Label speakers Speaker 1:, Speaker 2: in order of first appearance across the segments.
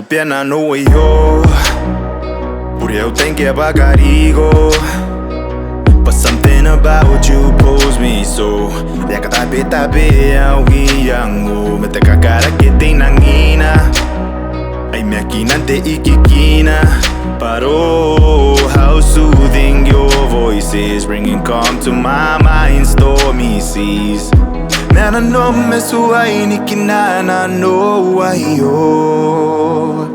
Speaker 1: pena no yo, por eu tenho que bagarigo. But something about you pulls me so. Ya ka tabi-tabi ang iyang mo. Mete ka cara que tem nangina. Ay me akinante ikikina. Paro, how soothing your voice is, bringing calm to my mind, stormy seas. Nana no me suai ni kinana no ayo.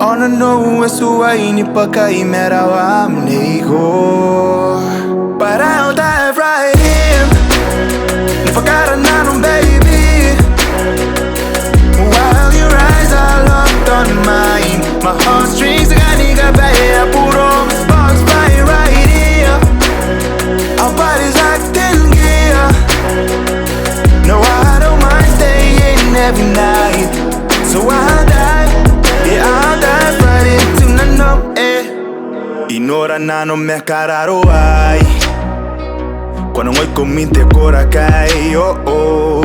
Speaker 1: Ona no me suai ni pakai merawa mnego. But I'll dive right in. If I got a nano baby, while your eyes are locked on mine, my heartstrings got nigga baya puro sparks flying right here. Our bodies locked in gear. No, I don't mind staying every night. So I'll dive, yeah, I'll dive right into nano, Inora nano me cararo ai. Quando noi comminte cora cai,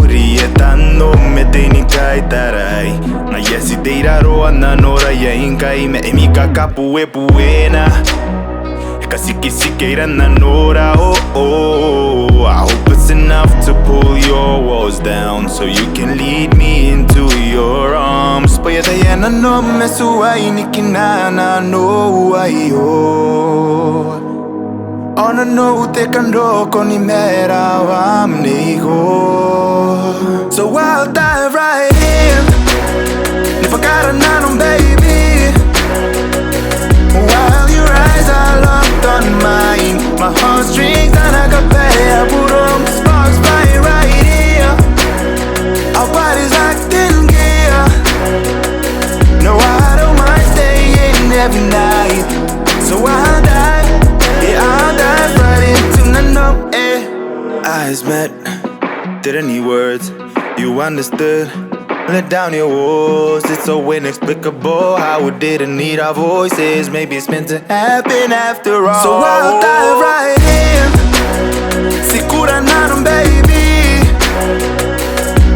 Speaker 1: rietando me teni kai tarai. Na yesi deira roa na nora ya inkai me emika kapu e buena. Kasi kisikeira na nora, I hope it's enough to pull your walls down, so you can lead me into your arms. Paya dayana no me suai ni kinana no ayo. Ona no te kando con imera amnego. So I'll dive right in. If I got a nano baby, while your eyes are locked on mine, my heartstrings and I got pay puro sparks flying right here. Our bodies locked in gear. No, I don't mind staying every night. So I'll dive, yeah, I'll dive right into nano, Eyes met, didn't need words, you understood. Let down your walls, it's so inexplicable how we didn't need our voices. Maybe it's meant to happen after all. So I'll dive right in. Sikura nano baby,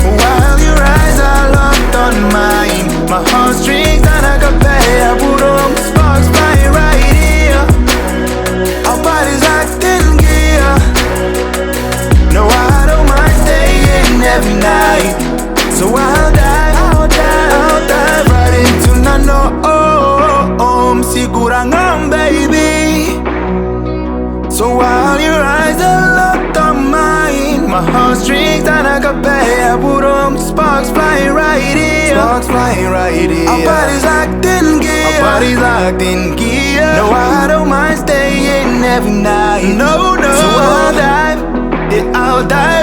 Speaker 1: while your eyes are locked on mine, my heartstrings and I got pay puro sparks flying right here. Our bodies locked in gear. No, I don't mind staying every night. So I'll dive right into nano. Sigura ngam baby. So while your eyes are locked on mine, my heartstrings and I got pay puro sparks flying right here. Sparks flying right here. Our bodies locked in gear. Our bodies locked in gear. No, I don't mind staying every night. No, no. So I'll dive, yeah, I'll dive